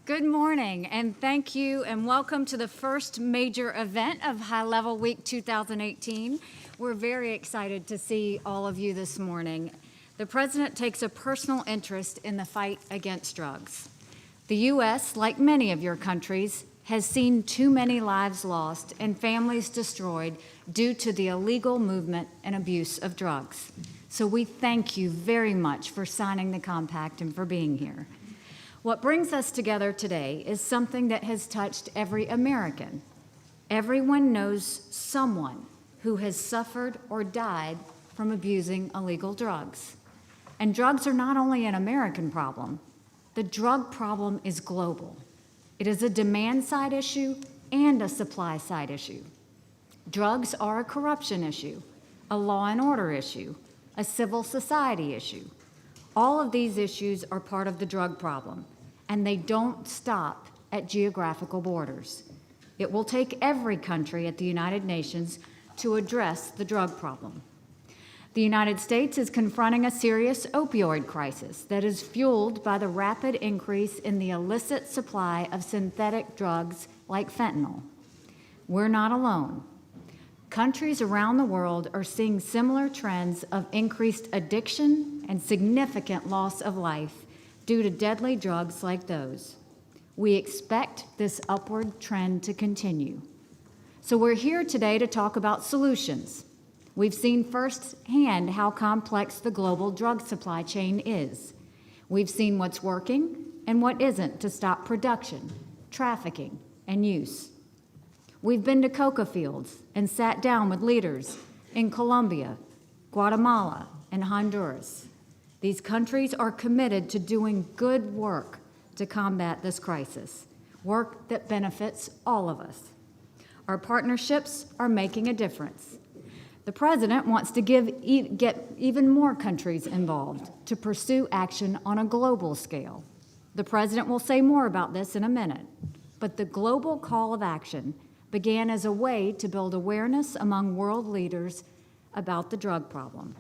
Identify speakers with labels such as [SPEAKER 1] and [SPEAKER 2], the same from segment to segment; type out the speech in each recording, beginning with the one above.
[SPEAKER 1] Good morning, and thank you, and welcome to the first major event of High Level Week 2018. We're very excited to see all of you this morning. The President takes a personal interest in the fight against drugs. The U.S., like many of your countries, has seen too many lives lost and families destroyed due to the illegal movement and abuse of drugs. So we thank you very much for signing the compact and for being here. What brings us together today is something that has touched every American. Everyone knows someone who has suffered or died from abusing illegal drugs. And drugs are not only an American problem. The drug problem is global. It is a demand-side issue and a supply-side issue. Drugs are a corruption issue, a law and order issue, a civil society issue. All of these issues are part of the drug problem, and they don't stop at geographical borders. It will take every country at the United Nations to address the drug problem. The United States is confronting a serious opioid crisis that is fueled by the rapid increase in the illicit supply of synthetic drugs like fentanyl. We're not alone. Countries around the world are seeing similar trends of increased addiction and significant loss of life due to deadly drugs like those. We expect this upward trend to continue. So we're here today to talk about solutions. We've seen firsthand how complex the global drug supply chain is. We've seen what's working and what isn't to stop production, trafficking, and use. We've been to coca fields and sat down with leaders in Colombia, Guatemala, and Honduras. These countries are committed to doing good work to combat this crisis, work that benefits all of us. Our partnerships are making a difference. The President wants to get even more countries involved to pursue action on a global scale. The President will say more about this in a minute, but the global call of action began as a way to build awareness among world leaders about the drug problem.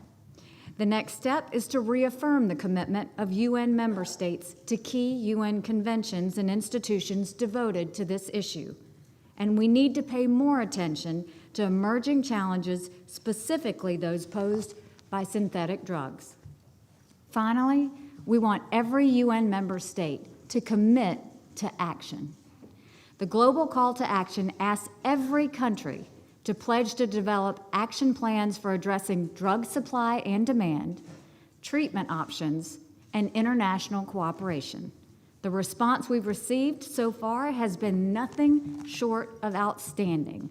[SPEAKER 1] The next step is to reaffirm the commitment of UN member states to key UN conventions and institutions devoted to this issue. And we need to pay more attention to emerging challenges, specifically those posed by synthetic drugs. Finally, we want every UN member state to commit to action. The global call to action asks every country to pledge to develop action plans for addressing drug supply and demand, treatment options, and international cooperation. The response we've received so far has been nothing short of outstanding.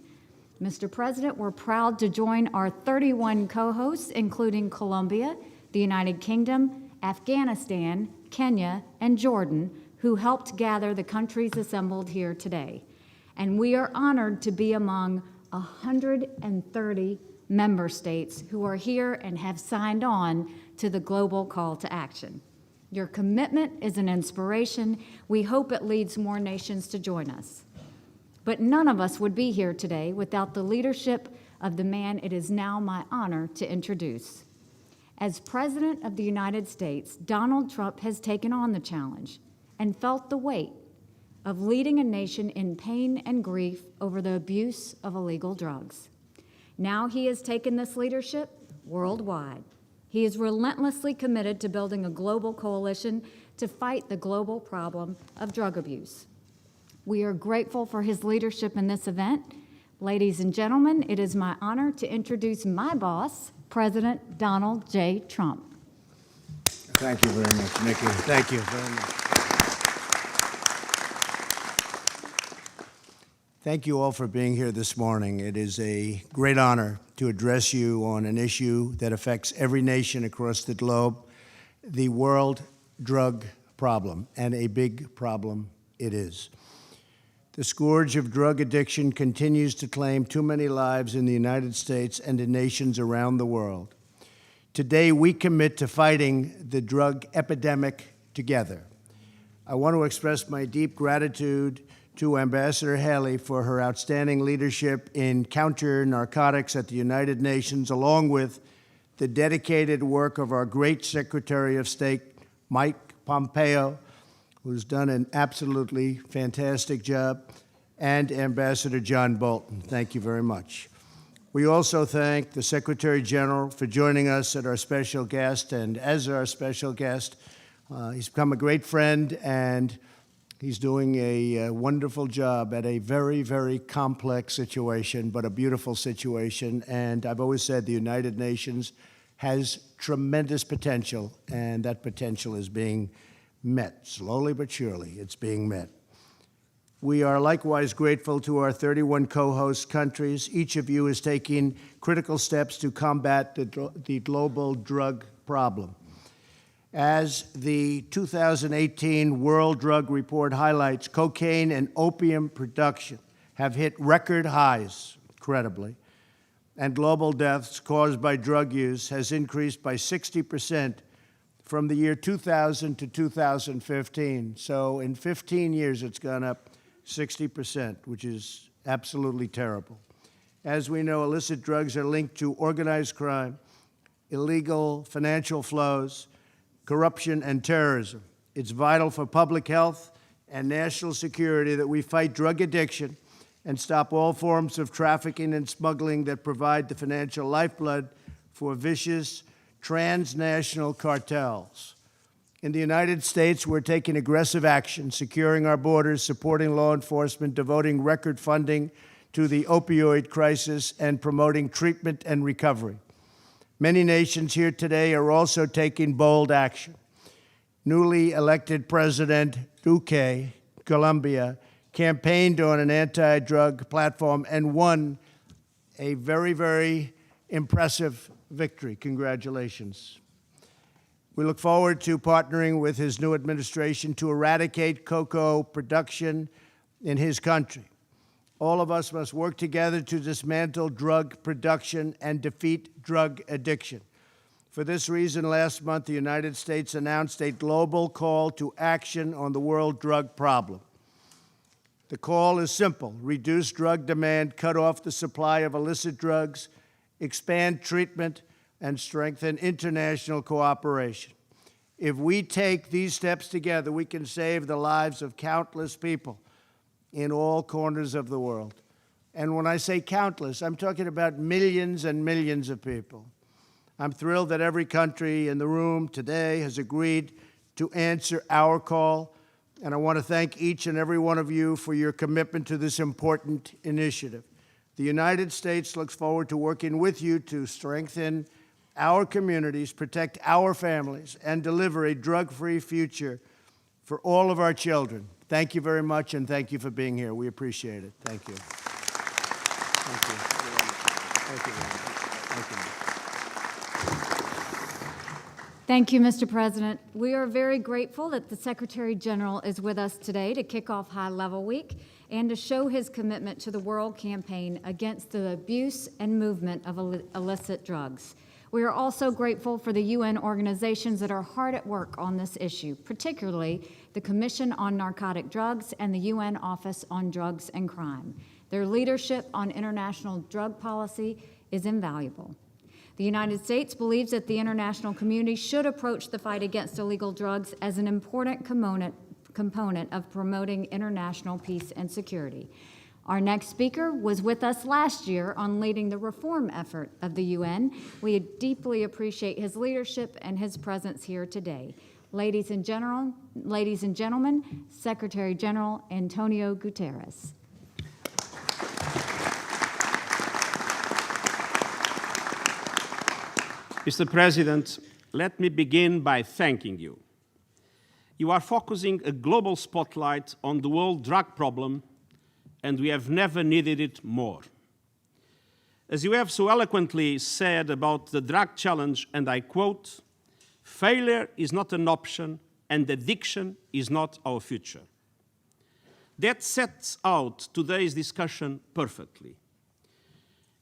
[SPEAKER 1] Mr. President, we're proud to join our 31 co-hosts, including Colombia, the United Kingdom, Afghanistan, Kenya, and Jordan, who helped gather the countries assembled here today. And we are honored to be among 130 member states who are here and have signed on to the global call to action. Your commitment is an inspiration. We hope it leads more nations to join us. But none of us would be here today without the leadership of the man it is now my honor to introduce. As President of the United States, Donald Trump has taken on the challenge and felt the weight of leading a nation in pain and grief over the abuse of illegal drugs. Now he has taken this leadership worldwide. He is relentlessly committed to building a global coalition to fight the global problem of drug abuse. We are grateful for his leadership in this event. Ladies and gentlemen, it is my honor to introduce my boss, President Donald J. Trump.
[SPEAKER 2] Thank you very much, Nikki. Thank you very much. Thank you all for being here this morning. It is a great honor to address you on an issue that affects every nation across the globe, the world drug problem, and a big problem it is. The scourge of drug addiction continues to claim too many lives in the United States and in nations around the world. Today, we commit to fighting the drug epidemic together. I want to express my deep gratitude to Ambassador Haley for her outstanding leadership in counter-narcotics at the United Nations, along with the dedicated work of our great Secretary of State, Mike Pompeo, who's done an absolutely fantastic job, and Ambassador John Bolton. Thank you very much. We also thank the Secretary General for joining us as our special guest, he's become a great friend, and he's doing a wonderful job at a very, very complex situation, but a beautiful situation. And I've always said the United Nations has tremendous potential, and that potential is being met. Slowly but surely, it's being met. We are likewise grateful to our 31 co-host countries. Each of you is taking critical steps to combat the global drug problem. As the 2018 World Drug Report highlights, cocaine and opium production have hit record highs, incredibly, and global deaths caused by drug use has increased by 60% from the year 2000 to 2015. So in 15 years, it's gone up 60%, which is absolutely terrible. As we know, illicit drugs are linked to organized crime, illegal financial flows, corruption, and terrorism. It's vital for public health and national security that we fight drug addiction and stop all forms of trafficking and smuggling that provide the financial lifeblood for vicious transnational cartels. In the United States, we're taking aggressive action, securing our borders, supporting law enforcement, devoting record funding to the opioid crisis, and promoting treatment and recovery. Many nations here today are also taking bold action. Newly elected President Duque, Colombia, campaigned on an anti-drug platform and won a very, very impressive victory. Congratulations. We look forward to partnering with his new administration to eradicate cocoa production in his country. All of us must work together to dismantle drug production and defeat drug addiction. For this reason, last month, the United States announced a global call to action on the world drug problem. The call is simple: reduce drug demand, cut off the supply of illicit drugs, expand treatment, and strengthen international cooperation. If we take these steps together, we can save the lives of countless people in all corners of the world. And when I say countless, I'm talking about millions and millions of people. I'm thrilled that every country in the room today has agreed to answer our call, and I want to thank each and every one of you for your commitment to this important initiative. The United States looks forward to working with you to strengthen our communities, protect our families, and deliver a drug-free future for all of our children. Thank you very much, and thank you for being here. We appreciate it. Thank you. Thank you. Thank you. Thank you.
[SPEAKER 1] Thank you, Mr. President. We are very grateful that the Secretary General is with us today to kick off High Level Week and to show his commitment to the world campaign against the abuse and movement of illicit drugs. We are also grateful for the UN organizations that are hard at work on this issue, particularly the Commission on Narcotic Drugs and the UN Office on Drugs and Crime. Their leadership on international drug policy is invaluable. The United States believes that the international community should approach the fight against illegal drugs as an important component of promoting international peace and security. Our next speaker was with us last year on leading the reform effort of the UN. We deeply appreciate his leadership and his presence here today. Ladies and gentlemen, Secretary General Antonio Guterres.
[SPEAKER 3] Mr. President, let me begin by thanking you. You are focusing a global spotlight on the world drug problem, and we have never needed it more. As you have so eloquently said about the drug challenge, and I quote, "Failure is not an option, and addiction is not our future." That sets out today's discussion perfectly.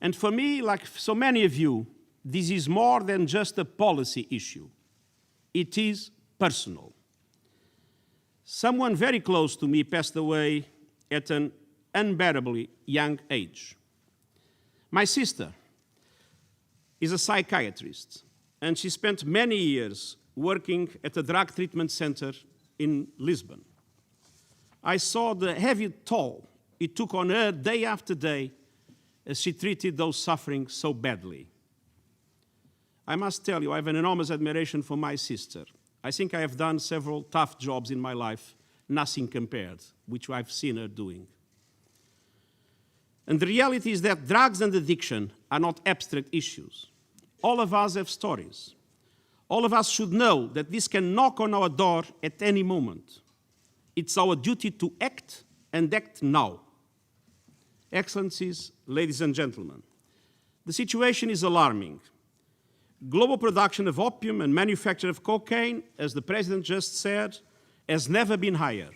[SPEAKER 3] And for me, like so many of you, this is more than just a policy issue. It is personal. Someone very close to me passed away at an unbearably young age. My sister is a psychiatrist, and she spent many years working at a drug treatment center in Lisbon. I saw the heavy toll it took on her day after day as she treated those suffering so badly. I must tell you, I have an enormous admiration for my sister. I think I have done several tough jobs in my life, nothing compared, which I've seen her doing. And the reality is that drugs and addiction are not abstract issues. All of us have stories. All of us should know that this can knock on our door at any moment. It's our duty to act, and act now. Excellencies, ladies and gentlemen, the situation is alarming. Global production of opium and manufacture of cocaine, as the President just said, has never been higher.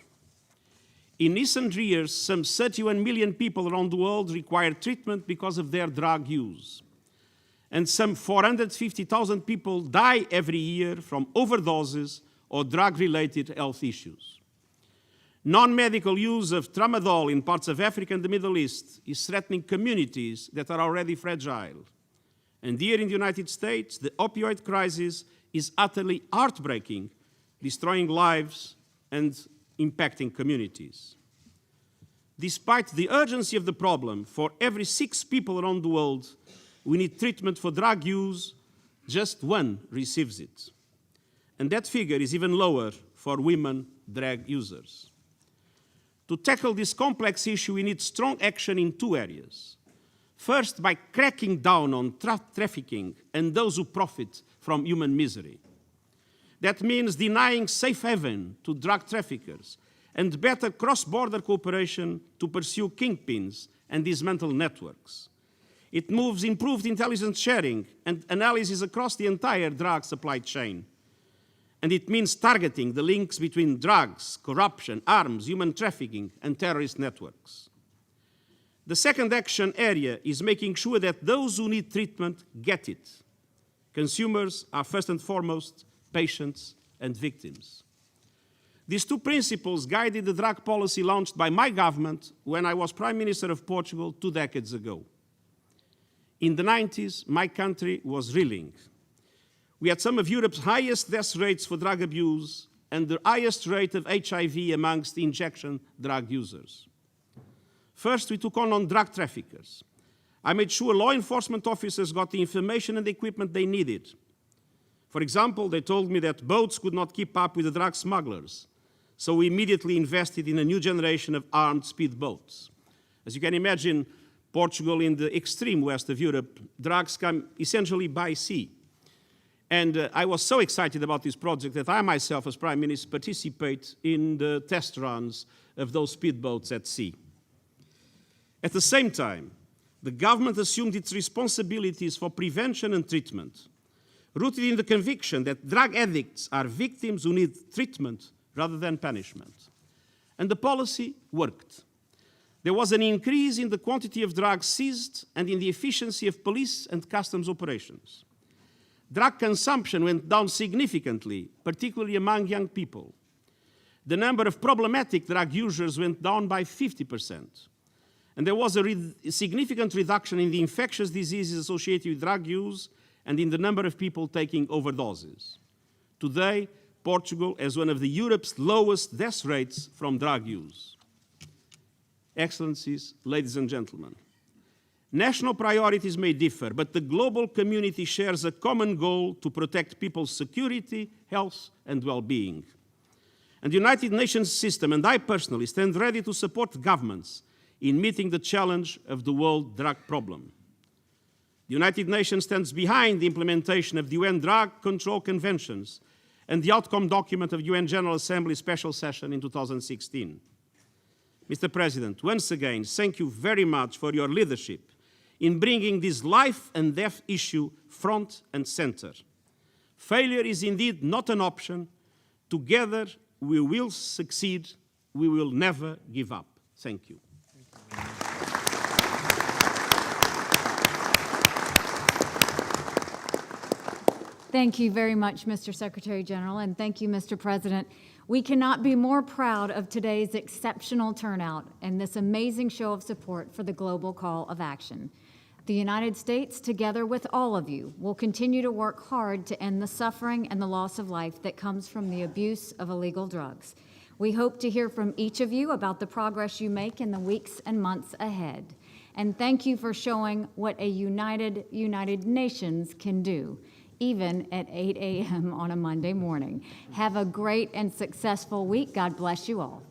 [SPEAKER 3] In recent years, some 31 million people around the world require treatment because of their drug use. And some 450,000 people die every year from overdoses or drug-related health issues. Non-medical use of tramadol in parts of Africa and the Middle East is threatening communities that are already fragile. And here in the United States, the opioid crisis is utterly heartbreaking, destroying lives and impacting communities. Despite the urgency of the problem, for every 6 people around the world who need treatment for drug use, just 1 receives it. And that figure is even lower for women drug users. To tackle this complex issue, we need strong action in 2 areas. First, by cracking down on trafficking and those who profit from human misery. That means denying safe haven to drug traffickers and better cross-border cooperation to pursue kingpins and dismantle networks. It moves improved intelligence sharing and analysis across the entire drug supply chain. And it means targeting the links between drugs, corruption, arms, human trafficking, and terrorist networks. The second action area is making sure that those who need treatment get it. Consumers are first and foremost patients and victims. These 2 principles guided the drug policy launched by my government when I was Prime Minister of Portugal 2 decades ago. In the 90s, my country was reeling. We had some of Europe's highest death rates for drug abuse and the highest rate of HIV amongst injection drug users. First, we took on drug traffickers. I made sure law enforcement officers got the information and the equipment they needed. For example, they told me that boats could not keep up with the drug smugglers, so we immediately invested in a new generation of armed speedboats. As you can imagine, Portugal in the extreme west of Europe, drugs come essentially by sea. And I was so excited about this project that I myself, as Prime Minister, participate in the test runs of those speedboats at sea. At the same time, the government assumed its responsibilities for prevention and treatment, rooted in the conviction that drug addicts are victims who need treatment rather than punishment. And the policy worked. There was an increase in the quantity of drugs seized and in the efficiency of police and customs operations. Drug consumption went down significantly, particularly among young people. The number of problematic drug users went down by 50%. And there was a significant reduction in the infectious diseases associated with drug use and in the number of people taking overdoses. Today, Portugal has one of Europe's lowest death rates from drug use. Excellencies, ladies and gentlemen, national priorities may differ, but the global community shares a common goal to protect people's security, health, and well-being. And the United Nations system, and I personally, stand ready to support governments in meeting the challenge of the world drug problem. The United Nations stands behind the implementation of the UN Drug Control Conventions and the outcome document of UN General Assembly Special Session in 2016. Mr. President, once again, thank you very much for your leadership in bringing this life and death issue front and center. Failure is indeed not an option. Together, we will succeed. We will never give up. Thank you.
[SPEAKER 1] Thank you very much, Mr. Secretary General, and thank you, Mr. President. We cannot be more proud of today's exceptional turnout and this amazing show of support for the global call of action. The United States, together with all of you, will continue to work hard to end the suffering and the loss of life that comes from the abuse of illegal drugs. We hope to hear from each of you about the progress you make in the weeks and months ahead. And thank you for showing what a United Nations can do, even at 8 a.m. on a Monday morning. Have a great and successful week. God bless you all.